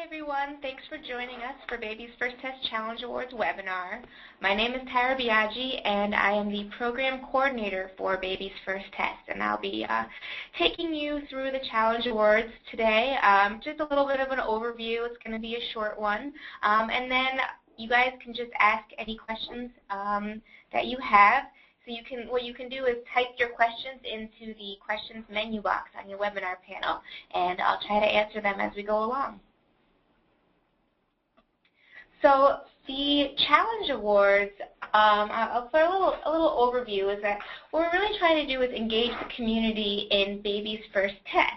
everyone. Thanks for joining us for Baby's First Test Challenge Awards webinar. My name is Tyra Biaggi, and I am the program coordinator for Baby's First Test. And I'll be taking you through the Challenge Awards today. Just a little bit of an overview. It's going to be a short one. And then you guys can just ask any questions that you have. So what you can do is type your questions into the questions menu box on your webinar panel, and I'll try to answer them as we go along. So the Challenge Awards, for a little overview, is that what we're really trying to do is engage the community in Baby's First Test.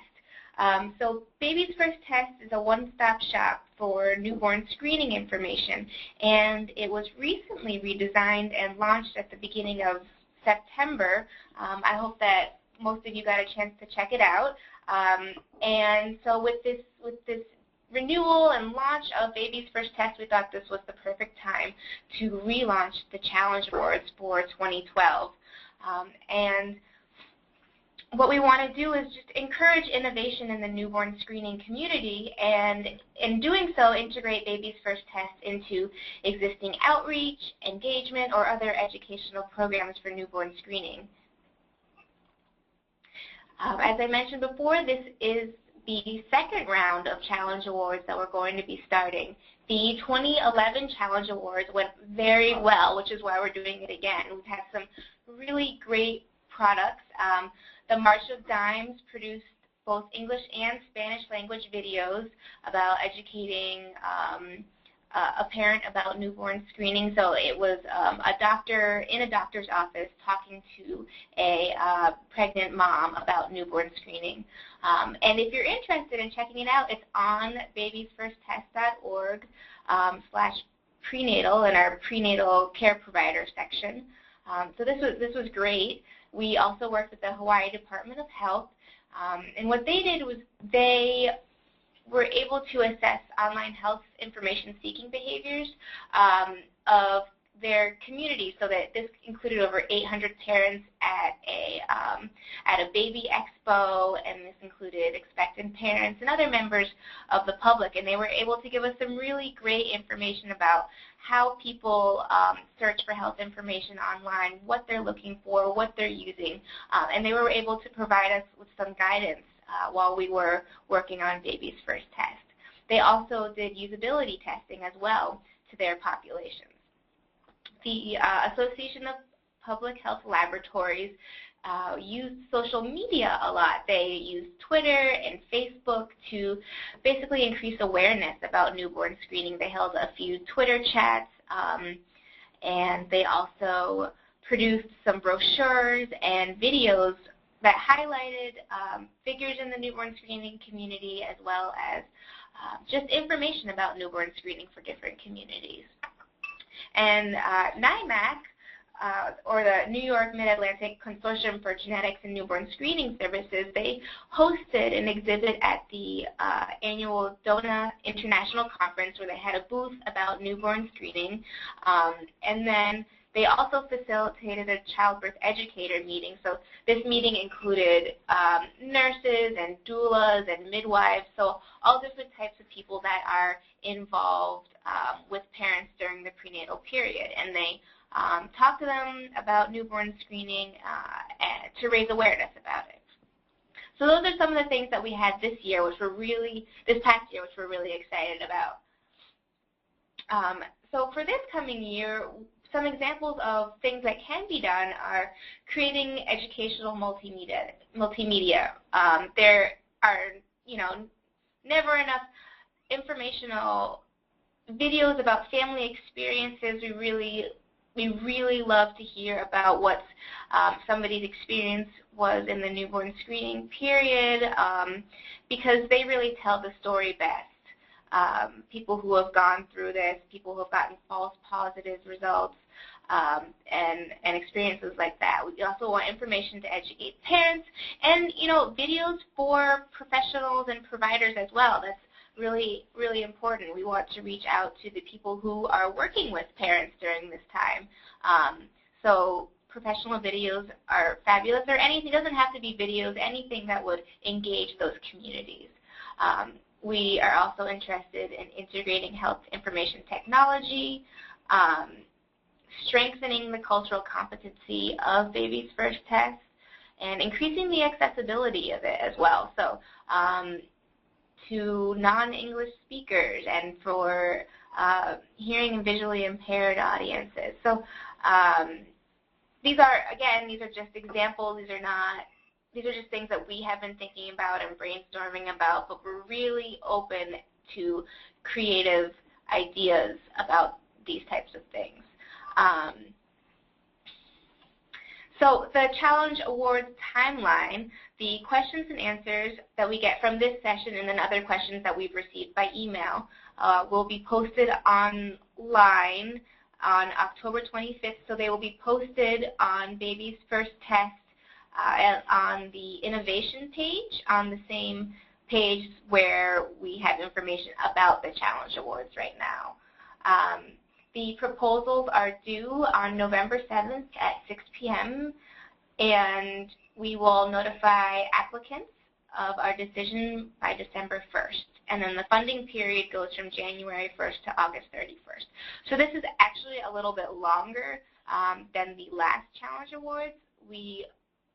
So Baby's First Test is a one-stop shop for newborn screening information, and it was recently redesigned and launched at the beginning of September. I hope that most of you got a chance to check it out. And so with this renewal and launch of Baby's First Test, we thought this was the perfect time to relaunch the Challenge Awards for 2012. And what we want to do is just encourage innovation in the newborn screening community, and in doing so, integrate Baby's First Test into existing outreach, engagement, or other educational programs for newborn screening. As I mentioned before, this is the second round of Challenge Awards that we're going to be starting. The 2011 Challenge Awards went very well, which is why we're doing it again. We've had some really great products. The March of Dimes produced both English and Spanish language videos about educating a parent about newborn screening. So it was a doctor in a doctor's office talking to a pregnant mom about newborn screening. And if you're interested in checking it out, it's on babysfirsttest.org /prenatal in our prenatal care provider section. So this was great. We also worked with the Hawaii Department of Health, and what they did was they were able to assess online health information seeking behaviors of their community, so that this included over 800 parents at a baby expo, and this included expectant parents and other members of the public, and they were able to give us some really great information about how people search for health information online, what they're looking for, what they're using, and they were able to provide us with some guidance while we were working on Baby's First Test. They also did usability testing as well to their populations. The Association of Public Health Laboratories used social media a lot. They used Twitter and Facebook to basically increase awareness about newborn screening. They held a few Twitter chats, and they also produced some brochures and videos that highlighted figures in the newborn screening community, as well as just information about newborn screening for different communities. And NIMAC, or the New York Mid-Atlantic Consortium for Genetics and Newborn Screening Services, they hosted an exhibit at the annual DONA International Conference, where they had a booth about newborn screening. And then they also facilitated a childbirth educator meeting. So this meeting included nurses and doulas and midwives, so all different types of people that are involved with parents during the prenatal period. And they talked to them about newborn screening to raise awareness about it. So those are some of the things that we had this year, this past year, which we're really excited about. So for this coming year, some examples of things that can be done are creating educational multimedia. There are, never enough informational videos about family experiences. We really love to hear about what somebody's experience was in the newborn screening period, because they really tell the story best. People who have gone through this, people who have gotten false positive results, and experiences like that. We also want information to educate parents, and videos for professionals and providers as well. That's really, really important. We want to reach out to the people who are working with parents during this time. So professional videos are fabulous, or anything. It doesn't have to be videos, anything that would engage those communities. We are also interested in integrating health information technology, strengthening the cultural competency of Baby's First Test, and increasing the accessibility of it as well. So to non-English speakers and for hearing and visually impaired audiences. So these are just examples. These are just things that we have been thinking about and brainstorming about, but we're really open to creative ideas about these types of things. So the Challenge Awards timeline, the questions and answers that we get from this session and then other questions that we've received by email will be posted online on October 25th. So they will be posted on Baby's First Test on the innovation page, on the same page where we have information about the Challenge Awards right now. The proposals are due on November 7th at 6 p.m. and we will notify applicants of our decision by December 1st. And then the funding period goes from January 1st to August 31st. So this is actually a little bit longer than the last Challenge Awards. We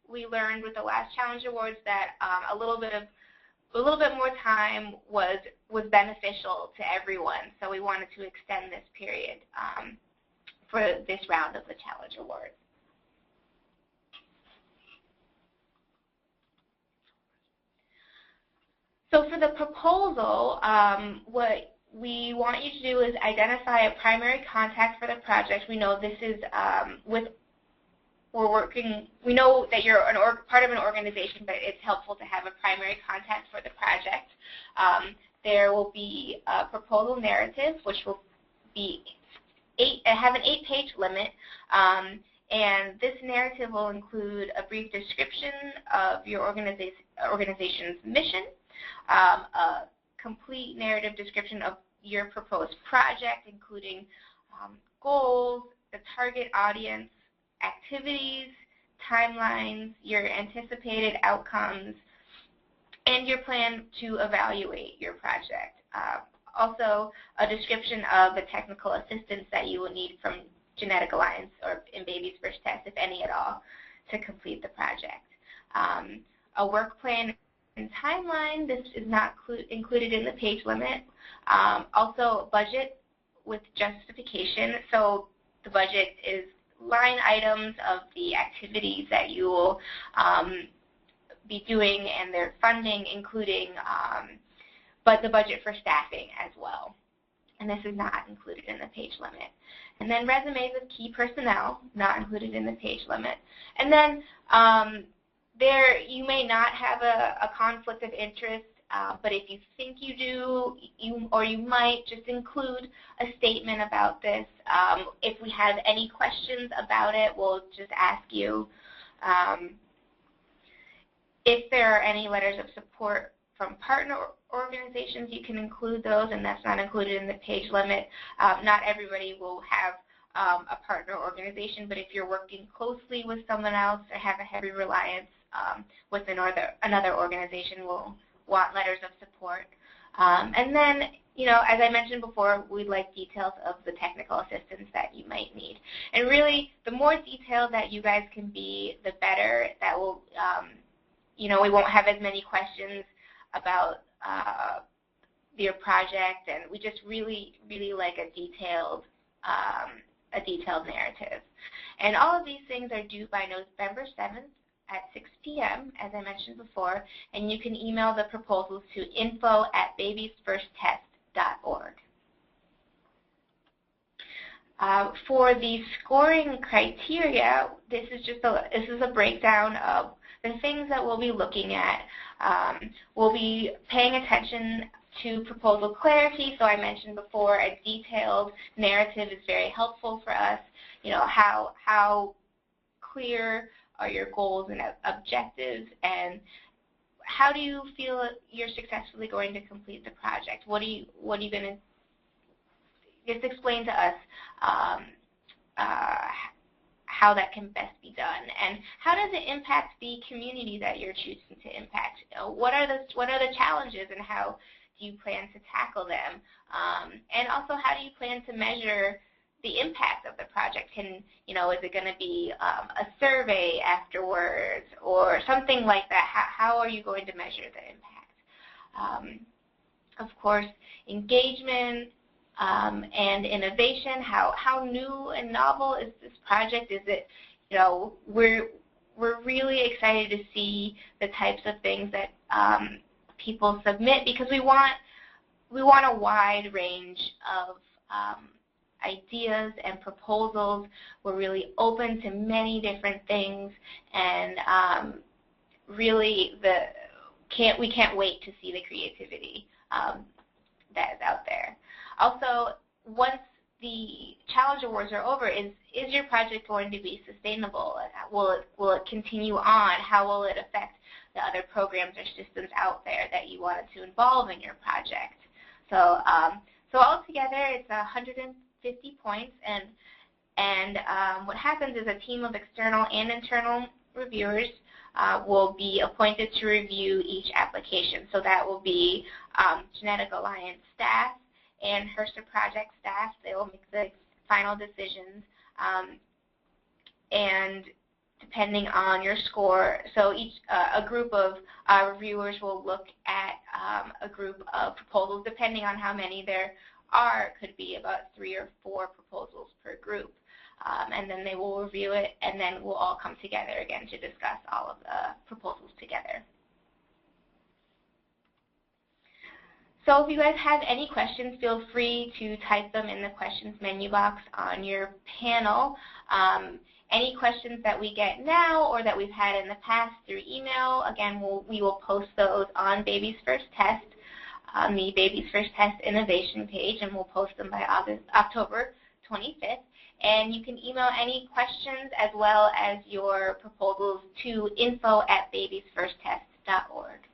learned with the last Challenge Awards that a little bit more time was beneficial to everyone, so we wanted to extend this period for this round of the Challenge Awards. So for the proposal, what we want you to do is identify a primary contact for the project. We know this is we know that you're part of an organization, but it's helpful to have a primary contact for the project. There will be a proposal narrative, which will be have an 8-page limit, and this narrative will include a brief description of your organization's mission, a complete narrative description of your proposed project, including goals, the target audience, activities, timelines, your anticipated outcomes, and your plan to evaluate your project. Also, a description of the technical assistance that you will need from Genetic Alliance or in Baby's First Test, if any at all, to complete the project. A work plan and timeline, this is not included in the page limit. Also, a budget with justification. So the budget is line items of the activities that you will be doing and their funding, including but the budget for staffing as well. And this is not included in the page limit. And then resumes of key personnel, not included in the page limit. And then you may not have a conflict of interest, but if you think you do, you might just include a statement about this. If we have any questions about it, we'll just ask you. If there are any letters of support from partner organizations, you can include those, and that's not included in the page limit. Not everybody will have a partner organization, but if you're working closely with someone else or have a heavy reliance with another organization, will want letters of support. And then, as I mentioned before, we'd like details of the technical assistance that you might need. And really, the more detailed that you guys can be, the better. That will, we won't have as many questions about your project, and we just really, really like a detailed narrative. And all of these things are due by November 7th at 6 p.m., as I mentioned before, and you can email the proposals to info@babiesfirsttest.org. For the scoring criteria, this is a breakdown of the things that we'll be looking at. We'll be paying attention to proposal clarity. So I mentioned before, a detailed narrative is very helpful for us. How clear are your goals and objectives, and how do you feel you're successfully going to complete the project? What are you going to just explain to us how that can best be done, and how does it impact the community that you're choosing to impact? What are the challenges, and how do you plan to tackle them? And also, how do you plan to measure the impact of the project? Is it going to be a survey afterwards or something like that? How are you going to measure the impact? Of course, engagement and innovation. How new and novel is this project? Is it, we're really excited to see the types of things that people submit, because we want a wide range of ideas and proposals. We're really open to many different things, and really we can't wait to see the creativity that is out there. Also, once the challenge awards are over, is your project going to be sustainable? Will it continue on? How will it affect the other programs or systems out there that you wanted to involve in your project? So altogether, it's 150 points, and what happens is a team of external and internal reviewers will be appointed to review each application. So that will be Genetic Alliance staff and HRSA project staff. They will make the final decisions, and depending on your score, so a group of reviewers will look at a group of proposals. Depending on how many there are, could be about 3 or 4 proposals per group, and then they will review it, and then we'll all come together again to discuss all of the proposals together. So if you guys have any questions, feel free to type them in the questions menu box on your panel. Any questions that we get now or that we've had in the past through email, again, we will post those on Baby's First Test, on the Baby's First Test innovation page, and we'll post them by October 25th. And you can email any questions as well as your proposals to info@babiesfirsttest.org.